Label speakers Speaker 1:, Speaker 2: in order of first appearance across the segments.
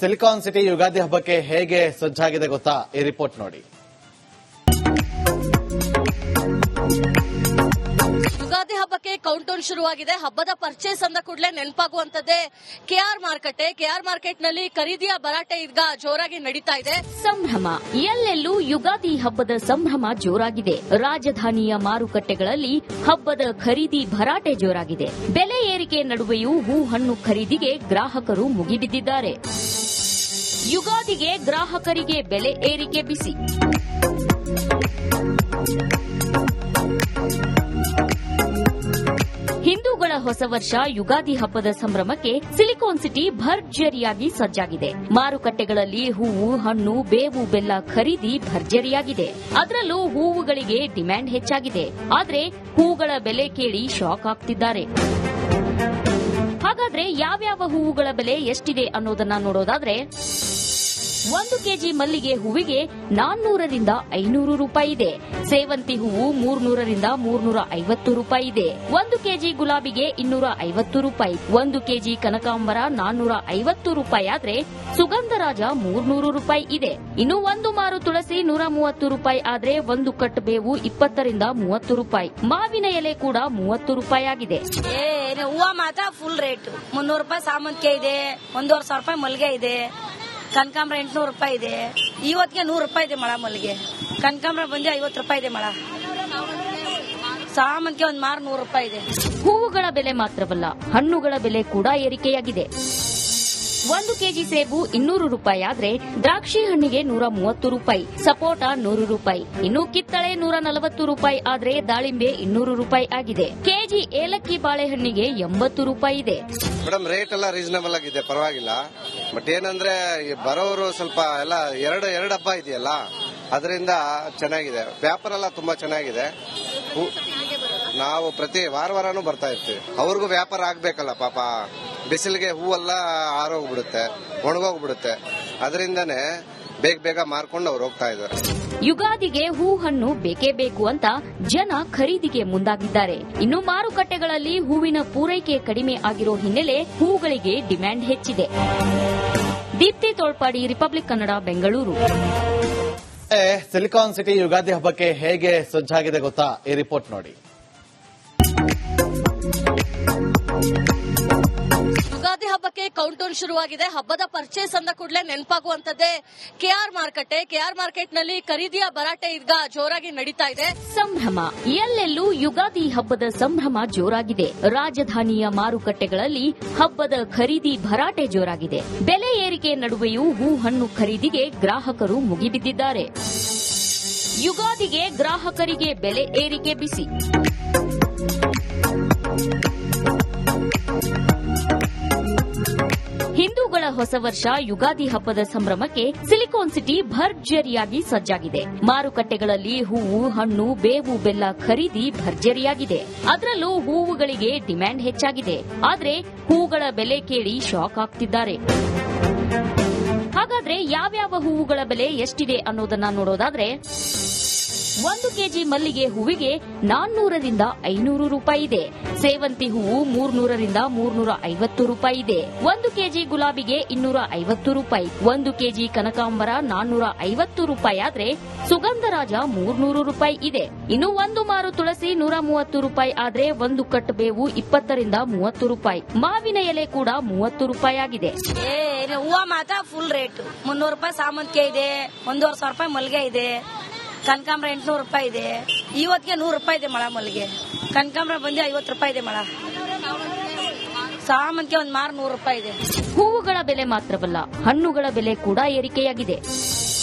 Speaker 1: Silicon city Ugadi ಹಬ್ಬಕ್ಕೆ ಹೇಗೆ ಸಜ್ಜಾಗಿದೆ ಗೊತ್ತಾ? ಈ ರಿಪೋರ್ಟ್ ನೋಡಿ.
Speaker 2: ಯುಗಾದಿ ಹಬ್ಬಕ್ಕೆ ಕೌಂಟ್ ಡೌನ್ ಶುರುವಾಗಿದೆ. ಹಬ್ಬದ ಪರ್ಚೇಸ್ ಅಂದ ಕೂಡಲೇ ನೆನಪಾಗುವಂತದ್ದೇ ಕೆಆರ್ ಮಾರ್ಕೆಟ್ ನಲ್ಲಿ ಖರೀದಿಯ ಭರಾಟೆ ಈಗ ಜೋರಾಗಿ ನಡೀತಾ ಇದೆ.
Speaker 3: ಸಂಭ್ರಮ ಎಲ್ಲೆಲ್ಲೂ ಯುಗಾದಿ ಹಬ್ಬದ ಸಂಭ್ರಮ ಜೋರಾಗಿದೆ. ರಾಜಧಾನಿಯ ಮಾರುಕಟ್ಟೆಗಳಲ್ಲಿ ಹಬ್ಬದ ಖರೀದಿ ಭರಾಟೆ ಜೋರಾಗಿದೆ. ಬೆಲೆ ಏರಿಕೆ ನಡುವೆಯೂ ಹೂ ಹಣ್ಣು ಖರೀದಿಗೆ ಗ್ರಾಹಕರು ಮುಗಿಬಿದ್ದಿದ್ದಾರೆ. ಯುಗಾದಿಗೆ ಗ್ರಾಹಕರಿಗೆ ಬೆಲೆ ಏರಿಕೆ ಬಿಸಿ. ಹಿಂದೂಗಳ ಹೊಸ ವರ್ಷ ಯುಗಾದಿ ಹಬ್ಬದ ಸಂಭ್ರಮಕ್ಕೆ ಸಿಲಿಕಾನ್ ಸಿಟಿ ಭರ್ಜರಿಯಾಗಿ ಸಜ್ಜಾಗಿದೆ. ಮಾರುಕಟ್ಟೆಗಳಲ್ಲಿ ಹೂವು, ಹಣ್ಣು, ಬೇವು, ಬೆಲ್ಲ ಖರೀದಿ ಭರ್ಜರಿಯಾಗಿದೆ. ಅದರಲ್ಲೂ ಹೂವುಗಳಿಗೆ ಡಿಮ್ಯಾಂಡ್ ಹೆಚ್ಚಾಗಿದೆ. ಆದರೆ ಹೂಗಳ ಬೆಲೆ ಕೇಳಿ ಶಾಕ್ ಆಗ್ತಿದ್ದಾರೆ. ಹಾಗಾದ್ರೆ ಯಾವ್ಯಾವ ಹೂವುಗಳ ಬೆಲೆ ಎಷ್ಟಿದೆ ಅನ್ನೋದನ್ನ ನೋಡೋದಾದ್ರೆ, 1 ಕೆಜಿ ಮಲ್ಲಿಗೆ ಹೂವಿಗೆ 400 ರಿಂದ 500 ರೂಪಾಯಿ ಇದೆ. ಸೇವಂತಿ ಹೂವು 300 ರಿಂದ 350 ರೂಪಾಯಿ ಇದೆ. 1 ಕೆಜಿ ಗುಲಾಬಿಗೆ 250 ರೂಪಾಯಿ. 1 ಕೆಜಿ ಕನಕಾಂಬರ 450 ರೂಪಾಯಿ ಆದ್ರೆ ಸುಗಂಧರಾಜ 300 ರೂಪಾಯಿ ಇದೆ. ಇನ್ನು 1 ಮಾರು ತುಳಸಿ 130 ರೂಪಾಯಿ ಆದ್ರೆ 1 ಕಟ್ ಬೇವು 20 ರಿಂದ 30 ರೂಪಾಯಿ. ಮಾವಿನ ಎಲೆ ಕೂಡ 30 ರೂಪಾಯಿ ಆಗಿದೆ.
Speaker 2: ಹೂವ ಮಾತ್ರ ಫುಲ್ ರೇಟ್. 300 ರೂಪಾಯಿ ಸಾಮಂತಿಗೆ ಇದೆ, 1,500 ರೂಪಾಯಿ ಮಲ್ಲಿಗೆ ಇದೆ. ಕನಕಾಂಬರ 800 ರೂಪಾಯಿ ಇದೆ. ಇವತ್ತಿಗೆ 100 ರೂಪಾಯಿ ಇದೆ ಮಳ ಮಲ್ಲಿಗೆ. ಕನಕಾಂಬರ ಬಂದು 50 ರೂಪಾಯಿ ಇದೆ ಮಳ. ಸಾಮಂತಿಗೆ ಒಂದು ಮಾರು 100 ರೂಪಾಯಿ ಇದೆ.
Speaker 3: ಹೂವುಗಳ ಬೆಲೆ ಮಾತ್ರವಲ್ಲ, ಹಣ್ಣುಗಳ ಬೆಲೆ ಕೂಡ ಏರಿಕೆಯಾಗಿದೆ. 1 ಕೆಜಿ ಸೇಬು 200 ರೂಪಾಯಿ ಆದ್ರೆ ದ್ರಾಕ್ಷಿ ಹಣ್ಣಿಗೆ 130 ರೂಪಾಯಿ, ಸಪೋಟ 100 ರೂಪಾಯಿ. ಇನ್ನು ಕಿತ್ತಳೆ 140 ರೂಪಾಯಿ ಆದ್ರೆ ದಾಳಿಂಬೆ 200 ರೂಪಾಯಿ ಆಗಿದೆ. ಕೆಜಿ ಏಲಕ್ಕಿ ಬಾಳೆಹಣ್ಣಿಗೆ 80 ರೂಪಾಯಿ ಇದೆ.
Speaker 4: ಮೇಡಮ್, ರೇಟ್ ಎಲ್ಲ ರೀಸನಬಲ್ ಆಗಿದೆ, ಪರವಾಗಿಲ್ಲ. ಬಟ್ ಏನಂದ್ರೆ ಬರೋರು ಸ್ವಲ್ಪ ಎಲ್ಲ ಎರಡು ಹಬ್ಬ ಇದೆಯಲ್ಲ, ಅದರಿಂದ ಚೆನ್ನಾಗಿದೆ. ವ್ಯಾಪಾರ ಎಲ್ಲ ತುಂಬಾ ಚೆನ್ನಾಗಿದೆ. ನಾವು ಪ್ರತಿ ವಾರನೂ ಬರ್ತಾ ಇರ್ತೀವಿ. ಅವ್ರಿಗೂ ವ್ಯಾಪಾರ ಆಗ್ಬೇಕಲ್ಲ ಪಾಪ. ಬಿಸಿಲಿಗೆ ಹೂವೆಲ್ಲ ಆರೋಗ್ಬಿಡುತ್ತೆ, ಒಣಗೋಗ್ಬಿಡುತ್ತೆ. ಅದರಿಂದನೇ ಬೇಗ ಮಾರ್ಕೊಂಡು ಅವ್ರು ಹೋಗ್ತಾ ಇದ್ದಾರೆ.
Speaker 3: ಯುಗಾದಿಗೆ ಹೂ ಹಣ್ಣು ಬೇಕೇ ಬೇಕು ಅಂತ ಜನ ಖರೀದಿಗೆ ಮುಂದಾಗಿದ್ದಾರೆ. ಇನ್ನು ಮಾರುಕಟ್ಟೆಗಳಲ್ಲಿ ಹೂವಿನ ಪೂರೈಕೆ ಕಡಿಮೆ ಆಗಿರೋ ಹಿನ್ನೆಲೆ ಹೂಗಳಿಗೆ ಡಿಮ್ಯಾಂಡ್ ಹೆಚ್ಚಿದೆ. Deepti Tolpadi, republic Kannada, Bengaluru.
Speaker 1: Silicon city Ugadi ಹಬ್ಬಕ್ಕೆ ಹೇಗೆ ಸಜ್ಜಾಗಿದೆ ಗೊತ್ತಾ? ಈ ರಿಪೋರ್ಟ್ ನೋಡಿ.
Speaker 2: ಯುಗಾದಿ ಹಬ್ಬಕ್ಕೆ ಕೌಂಟ್ ಡೌನ್ ಶುರುವಾಗಿದೆ. ಹಬ್ಬದ ಪರ್ಚೇಸ್ ಅಂದ ಕೂಡಲೇ ನೆನಪಾಗುವಂತದ್ದೇ ಕೆಆರ್ ಮಾರ್ಕೆಟ್ ನಲ್ಲಿ ಖರೀದಿಯ ಭರಾಟೆ ಈಗ ಜೋರಾಗಿ ನಡೀತಾ ಇದೆ.
Speaker 3: ಸಂಭ್ರಮ ಎಲ್ಲೆಲ್ಲೂ ಯುಗಾದಿ ಹಬ್ಬದ ಸಂಭ್ರಮ ಜೋರಾಗಿದೆ. ರಾಜಧಾನಿಯ ಮಾರುಕಟ್ಟೆಗಳಲ್ಲಿ ಹಬ್ಬದ ಖರೀದಿ ಭರಾಟೆ ಜೋರಾಗಿದೆ. ಬೆಲೆ ಏರಿಕೆ ನಡುವೆಯೂ ಹೂ ಹಣ್ಣು ಖರೀದಿಗೆ ಗ್ರಾಹಕರು ಮುಗಿಬಿದ್ದಿದ್ದಾರೆ. ಯುಗಾದಿಗೆ ಗ್ರಾಹಕರಿಗೆ ಬೆಲೆ ಏರಿಕೆ ಬಿಸಿ. ಹಿಂದೂಗಳ ಹೊಸ ವರ್ಷ ಯುಗಾದಿ ಹಬ್ಬದ ಸಂಭ್ರಮಕ್ಕೆ ಸಿಲಿಕಾನ್ ಸಿಟಿ ಭರ್ಜರಿಯಾಗಿ ಸಜ್ಜಾಗಿದೆ. ಮಾರುಕಟ್ಟೆಗಳಲ್ಲಿ ಹೂವು, ಹಣ್ಣು, ಬೇವು, ಬೆಲ್ಲ ಖರೀದಿ ಭರ್ಜರಿಯಾಗಿದೆ. ಅದರಲ್ಲೂ ಹೂವುಗಳಿಗೆ ಡಿಮ್ಯಾಂಡ್ ಹೆಚ್ಚಾಗಿದೆ. ಆದರೆ ಹೂಗಳ ಬೆಲೆ ಕೇಳಿ ಶಾಕ್ ಆಗ್ತಿದ್ದಾರೆ. ಹಾಗಾದ್ರೆ ಯಾವ್ಯಾವ ಹೂವುಗಳ ಬೆಲೆ ಎಷ್ಟಿದೆ ಅನ್ನೋದನ್ನ ನೋಡೋದಾದ್ರೆ, 1 ಕೆಜಿ ಮಲ್ಲಿಗೆ ಹೂವಿಗೆ 400 ರಿಂದ 500 ರೂಪಾಯಿ ಇದೆ. ಸೇವಂತಿ ಹೂವು 300 ರಿಂದ 350 ರೂಪಾಯಿ ಇದೆ. 1 ಕೆಜಿ ಗುಲಾಬಿಗೆ 250 ರೂಪಾಯಿ. 1 ಕೆಜಿ ಕನಕಾಂಬರ 450 ರೂಪಾಯಿ ಆದ್ರೆ ಸುಗಂಧರಾಜ 300 ರೂಪಾಯಿ ಇದೆ. ಇನ್ನು 1 ಮಾರು ತುಳಸಿ 130 ರೂಪಾಯಿ ಆದ್ರೆ 1 ಕಟ್ ಬೇವು 20 ರಿಂದ 30 ರೂಪಾಯಿ. ಮಾವಿನ ಎಲೆ ಕೂಡ 30 ರೂಪಾಯಿ ಆಗಿದೆ.
Speaker 2: ಹೂವ ಮಾತ್ರ ಫುಲ್ ರೇಟ್. 300 ರೂಪಾಯಿ ಸಾಮಂತಿಗೆ ಇದೆ, 1,500 ರೂಪಾಯಿ ಮಲ್ಲಿಗೆ ಇದೆ. ಕನಕಾಂಬರ 800 ರೂಪಾಯಿ ಇದೆ. ಇವತ್ತಿಗೆ 100 ರೂಪಾಯಿ ಇದೆ ಮಳ ಮಲ್ಲಿಗೆ. ಕನಕಾಂಬರ ಬಂದು 50 ರೂಪಾಯಿ ಇದೆ ಮಳ. ಸಾಮಂತಿಗೆ ಒಂದು ಮಾರು 100 ರೂಪಾಯಿ ಇದೆ.
Speaker 3: ಹೂವುಗಳ ಬೆಲೆ ಮಾತ್ರವಲ್ಲ, ಹಣ್ಣುಗಳ ಬೆಲೆ ಕೂಡ ಏರಿಕೆಯಾಗಿದೆ.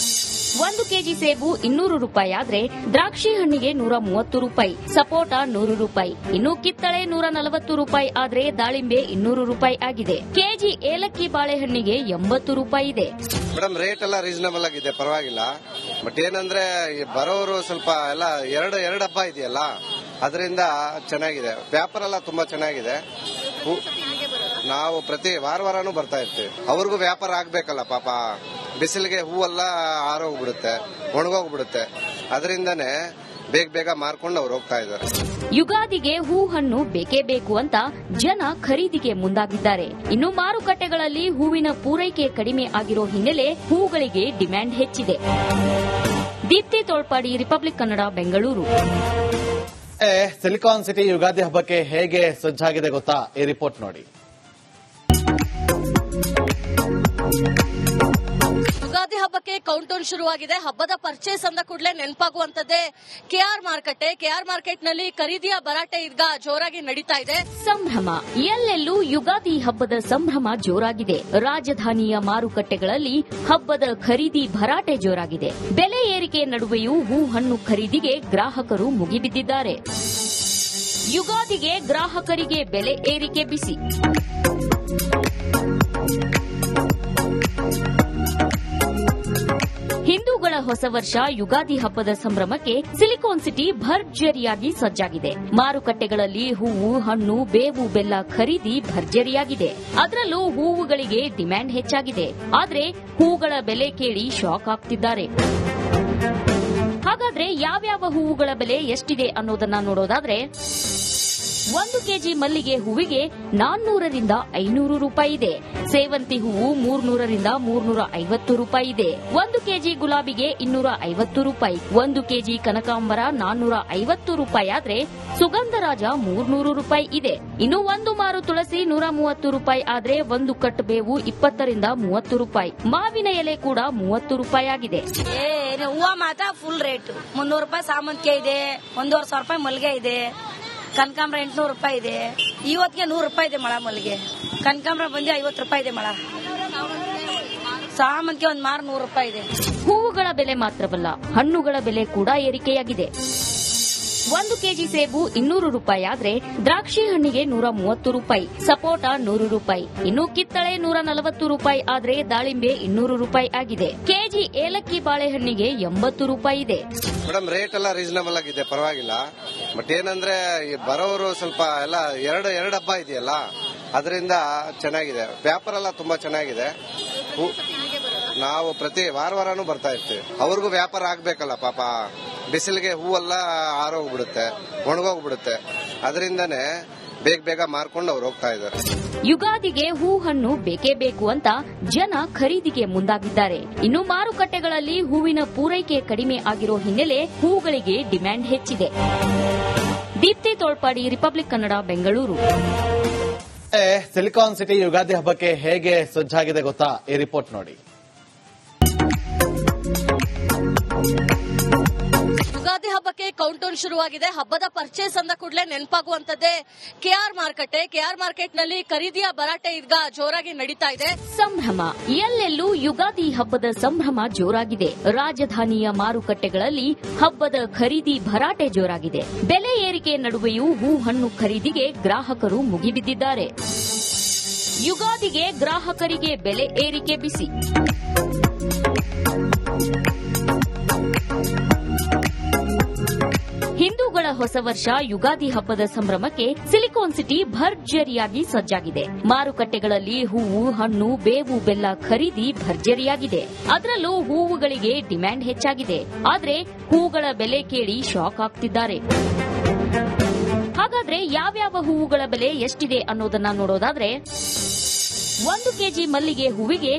Speaker 3: 1 ಕೆಜಿ ಸೇಬು 200 ರೂಪಾಯಿ ಆದ್ರೆ ದ್ರಾಕ್ಷಿ ಹಣ್ಣಿಗೆ 130 ರೂಪಾಯಿ, ಸಪೋಟ 100 ರೂಪಾಯಿ. ಇನ್ನು ಕಿತ್ತಳೆ 140 ರೂಪಾಯಿ ಆದ್ರೆ ದಾಳಿಂಬೆ 200 ರೂಪಾಯಿ ಆಗಿದೆ. ಕೆಜಿ ಏಲಕ್ಕಿ ಬಾಳೆಹಣ್ಣಿಗೆ 80 ರೂಪಾಯಿ ಇದೆ.
Speaker 4: ಮೇಡಮ್, ರೇಟ್ ಎಲ್ಲ ರೀಸನಬಲ್ ಆಗಿದೆ, ಪರವಾಗಿಲ್ಲ. ಬಟ್ ಏನಂದ್ರೆ ಬರೋರು ಸ್ವಲ್ಪ ಎಲ್ಲ ಎರಡು ಹಬ್ಬ ಇದೆಯಲ್ಲ, ಅದರಿಂದ ಚೆನ್ನಾಗಿದೆ. ವ್ಯಾಪಾರ ಎಲ್ಲ ತುಂಬಾ ಚೆನ್ನಾಗಿದೆ. ನಾವು ಪ್ರತಿ ವಾರನೂ ಬರ್ತಾ ಇರ್ತೀವಿ. ಅವ್ರಿಗೂ ವ್ಯಾಪಾರ ಆಗ್ಬೇಕಲ್ಲ ಪಾಪ. ಬಿಸಿಲಿಗೆ ಹೂವೆಲ್ಲ ಆರೋಗ್ಬಿಡುತ್ತೆ, ಒಣಗೋಗ್ಬಿಡುತ್ತೆ. ಅದರಿಂದನೇ ಬೇಗ ಮಾರ್ಕೊಂಡು ಅವ್ರು ಹೋಗ್ತಾ ಇದ್ದಾರೆ.
Speaker 3: ಯುಗಾದಿಗೆ ಹೂ ಹಣ್ಣು ಬೇಕೇ ಬೇಕು ಅಂತ ಜನ ಖರೀದಿಗೆ ಮುಂದಾಗಿದ್ದಾರೆ. ಇನ್ನು ಮಾರುಕಟ್ಟೆಗಳಲ್ಲಿ ಹೂವಿನ ಪೂರೈಕೆ ಕಡಿಮೆ ಆಗಿರೋ ಹಿನ್ನೆಲೆ ಹೂಗಳಿಗೆ ಡಿಮ್ಯಾಂಡ್ ಹೆಚ್ಚಿದೆ. Deepti Tolpadi, republic Kannada, Bengaluru.
Speaker 1: Silicon city Ugadi ಹಬ್ಬಕ್ಕೆ ಹೇಗೆ ಸಜ್ಜಾಗಿದೆ ಗೊತ್ತಾ? ಈ ರಿಪೋರ್ಟ್ ನೋಡಿ.
Speaker 5: ಯುಗಾದಿ ಹಬ್ಬಕ್ಕೆ ಕೌಂಟ್ ಡೌನ್ ಶುರುವಾಗಿದೆ. ಹಬ್ಬದ ಪರ್ಚೇಸ್ ಅಂದ ಕೂಡಲೇ ನೆನಪಾಗುವಂತದ್ದೇ ಕೆಆರ್ ಮಾರ್ಕೆಟ್. ಕೆಆರ್ ಮಾರ್ಕೆಟ್ ನಲ್ಲಿ ಖರೀದಿಯ ಭರಾಟೆ ಈಗ ಜೋರಾಗಿ ನಡೀತಾ ಇದೆ.
Speaker 3: ಸಂಭ್ರಮ ಎಲ್ಲೆಲ್ಲೂ ಯುಗಾದಿ ಹಬ್ಬದ ಸಂಭ್ರಮ ಜೋರಾಗಿದೆ. ರಾಜಧಾನಿಯ ಮಾರುಕಟ್ಟೆಗಳಲ್ಲಿ ಹಬ್ಬದ ಖರೀದಿ ಭರಾಟೆ ಜೋರಾಗಿದೆ. ಬೆಲೆ ಏರಿಕೆ ನಡುವೆಯೂ ಹೂ ಹಣ್ಣು ಖರೀದಿಗೆ ಗ್ರಾಹಕರು ಮುಗಿಬಿದ್ದಿದ್ದಾರೆ. ಯುಗಾದಿಗೆ ಗ್ರಾಹಕರಿಗೆ ಬೆಲೆ ಏರಿಕೆ ಬಿಸಿ. ಹಿಂದೂಗಳ ಹೊಸ ವರ್ಷ ಯುಗಾದಿ ಹಬ್ಬದ ಸಂಭ್ರಮಕ್ಕೆ ಸಿಲಿಕಾನ್ ಸಿಟಿ ಭರ್ಜರಿಯಾಗಿ ಸಜ್ಜಾಗಿದೆ. ಮಾರುಕಟ್ಟೆಗಳಲ್ಲಿ ಹೂವು, ಹಣ್ಣು, ಬೇವು, ಬೆಲ್ಲ ಖರೀದಿ ಭರ್ಜರಿಯಾಗಿದೆ. ಅದರಲ್ಲೂ ಹೂವುಗಳಿಗೆ ಡಿಮ್ಯಾಂಡ್ ಹೆಚ್ಚಾಗಿದೆ. ಆದ್ರೆ ಹೂಗಳ ಬೆಲೆ ಕೇಳಿ ಶಾಕ್ ಆಗ್ತಿದ್ದಾರೆ. ಹಾಗಾದ್ರೆ ಯಾವ್ಯಾವ ಹೂವುಗಳ ಬೆಲೆ ಎಷ್ಟಿದೆ ಅನ್ನೋದನ್ನ ನೋಡೋದಾದ್ರೆ, 1 ಕೆಜಿ ಮಲ್ಲಿಗೆ ಹೂವಿಗೆ 400 ರಿಂದ 500 ರೂಪಾಯಿ ಇದೆ. ಸೇವಂತಿ ಹೂವು 300 ರಿಂದ 350 ರೂಪಾಯಿ ಇದೆ. 1 ಕೆಜಿ ಗುಲಾಬಿಗೆ 250 ರೂಪಾಯಿ. 1 ಕೆಜಿ ಕನಕಾಂಬರ 450 ರೂಪಾಯಿ ಆದ್ರೆ ಸುಗಂಧರಾಜ 300 ರೂಪಾಯಿ ಇದೆ. ಇನ್ನು 1 ಮಾರು ತುಳಸಿ 130 ರೂಪಾಯಿ ಆದ್ರೆ 1 ಕಟ್ ಬೇವು 20 ರಿಂದ 30 ರೂಪಾಯಿ. ಮಾವಿನ ಎಲೆ ಕೂಡ 30 ರೂಪಾಯಿ ಆಗಿದೆ.
Speaker 2: ಹೂವ ಮಾತ್ರ ಫುಲ್ ರೇಟ್. 300 ರೂಪಾಯಿ ಸಾಮಂತಿಗೆ ಇದೆ, 1,500 ರೂಪಾಯಿ ಮಲ್ಲಿಗೆ ಇದೆ. ಕನಕಾಂಬರ 800 ರೂಪಾಯಿ ಇದೆ. ಇವತ್ತಿಗೆ 100 ರೂಪಾಯಿ ಇದೆ ಮಳ ಮಲ್ಲಿಗೆ. ಕನಕಾಂಬರ ಬಂದು 50 ರೂಪಾಯಿ ಇದೆ ಮಳ. ಸಾಮಂತಿಗೆ ಒಂದು ಮಾರು 100 ರೂಪಾಯಿ ಇದೆ.
Speaker 3: ಹೂವುಗಳ ಬೆಲೆ ಮಾತ್ರವಲ್ಲ, ಹಣ್ಣುಗಳ ಬೆಲೆ ಕೂಡ ಏರಿಕೆಯಾಗಿದೆ. 1 ಕೆಜಿ ಸೇಬು 200 ರೂಪಾಯಿ ಆದ್ರೆ ದ್ರಾಕ್ಷಿ ಹಣ್ಣಿಗೆ 130 ರೂಪಾಯಿ, ಸಪೋಟ 100 ರೂಪಾಯಿ. ಇನ್ನು ಕಿತ್ತಳೆ 140 ರೂಪಾಯಿ ಆದ್ರೆ ದಾಳಿಂಬೆ 200 ರೂಪಾಯಿ ಆಗಿದೆ. ಕೆಜಿ ಏಲಕ್ಕಿ ಬಾಳೆಹಣ್ಣಿಗೆ 80 ರೂಪಾಯಿ ಇದೆ.
Speaker 4: ಮೇಡಮ್, ರೇಟ್ ಎಲ್ಲ ರೀಸನಬಲ್ ಆಗಿದೆ, ಪರವಾಗಿಲ್ಲ. ಬಟ್ ಏನಂದ್ರೆ ಬರೋರು ಸ್ವಲ್ಪ ಎಲ್ಲ ಎರಡು ಹಬ್ಬ ಇದೆಯಲ್ಲ, ಅದರಿಂದ ಚೆನ್ನಾಗಿದೆ. ವ್ಯಾಪಾರ ಎಲ್ಲ ತುಂಬಾ ಚೆನ್ನಾಗಿದೆ. ನಾವು ಪ್ರತಿ ವಾರನೂ ಬರ್ತಾ ಇರ್ತೀವಿ. ಅವ್ರಿಗೂ ವ್ಯಾಪಾರ ಆಗ್ಬೇಕಲ್ಲ ಪಾಪ. ಬಿಸಿಲಿಗೆ ಹೂವೆಲ್ಲ ಆರೋಗ್ಬಿಡುತ್ತೆ, ಒಣಗೋಗ್ಬಿಡುತ್ತೆ. ಅದರಿಂದನೇ ಬೇಗ ಮಾರ್ಕೊಂಡು ಅವ್ರು ಹೋಗ್ತಾ ಇದ್ದಾರೆ.
Speaker 3: ಯುಗಾದಿಗೆ ಹೂ ಹಣ್ಣು ಬೇಕೇ ಬೇಕು ಅಂತ ಜನ ಖರೀದಿಗೆ ಮುಂದಾಗಿದ್ದಾರೆ. ಇನ್ನು ಮಾರುಕಟ್ಟೆಗಳಲ್ಲಿ ಹೂವಿನ ಪೂರೈಕೆ ಕಡಿಮೆ ಆಗಿರೋ ಹಿನ್ನೆಲೆ ಹೂಗಳಿಗೆ ಡಿಮ್ಯಾಂಡ್ ಹೆಚ್ಚಿದೆ. Deepti Tolpadi, republic Kannada, Bengaluru.
Speaker 1: Silicon city Ugadi ಹಬ್ಬಕ್ಕೆ ಹೇಗೆ ಸಜ್ಜಾಗಿದೆ ಗೊತ್ತಾ? ಈ ರಿಪೋರ್ಟ್ ನೋಡಿ.
Speaker 5: ಯುಗಾದಿ ಹಬ್ಬಕ್ಕೆ ಕೌಂಟ್ ಡೌನ್ ಶುರುವಾಗಿದೆ. ಹಬ್ಬದ ಪರ್ಚೇಸ್ ಅಂದ ಕೂಡಲೇ ನೆನಪಾಗುವಂತದ್ದೇ ಕೆಆರ್ ಮಾರ್ಕೆಟ್. ಕೆಆರ್ ಮಾರ್ಕೆಟ್ ನಲ್ಲಿ ಖರೀದಿಯ ಭರಾಟೆ ಈಗ ಜೋರಾಗಿ ನಡೀತಾ ಇದೆ.
Speaker 3: ಸಂಭ್ರಮ ಎಲ್ಲೆಲ್ಲೂ ಯುಗಾದಿ ಹಬ್ಬದ ಸಂಭ್ರಮ ಜೋರಾಗಿದೆ. ರಾಜಧಾನಿಯ ಮಾರುಕಟ್ಟೆಗಳಲ್ಲಿ ಹಬ್ಬದ ಖರೀದಿ ಭರಾಟೆ ಜೋರಾಗಿದೆ. ಬೆಲೆ ಏರಿಕೆ ನಡುವೆಯೂ ಹೂ ಹಣ್ಣು ಖರೀದಿಗೆ ಗ್ರಾಹಕರು ಮುಗಿಬಿದ್ದಿದ್ದಾರೆ. ಯುಗಾದಿಗೆ ಗ್ರಾಹಕರಿಗೆ ಬೆಲೆ ಏರಿಕೆ ಬಿಸಿ. ಹಿಂದೂಗಳ ಹೊಸ ವರ್ಷ ಯುಗಾದಿ ಹಬ್ಬದ ಸಂಭ್ರಮಕ್ಕೆ ಸಿಲಿಕಾನ್ ಸಿಟಿ ಭರ್ಜರಿಯಾಗಿ ಸಜ್ಜಾಗಿದೆ. ಮಾರುಕಟ್ಟೆಗಳಲ್ಲಿ ಹೂವು, ಹಣ್ಣು, ಬೇವು, ಬೆಲ್ಲ ಖರೀದಿ ಭರ್ಜರಿಯಾಗಿದೆ. ಅದರಲ್ಲೂ ಹೂವುಗಳಿಗೆ ಡಿಮ್ಯಾಂಡ್ ಹೆಚ್ಚಾಗಿದೆ. ಆದ್ರೆ ಹೂಗಳ ಬೆಲೆ ಕೇಳಿ ಶಾಕ್ ಆಗ್ತಿದ್ದಾರೆ. ಹಾಗಾದ್ರೆ ಯಾವ್ಯಾವ ಹೂವುಗಳ ಬೆಲೆ ಎಷ್ಟಿದೆ ಅನ್ನೋದನ್ನ ನೋಡೋದಾದ್ರೆ, 1 ಕೆಜಿ ಮಲ್ಲಿಗೆ ಹೂವಿಗೆ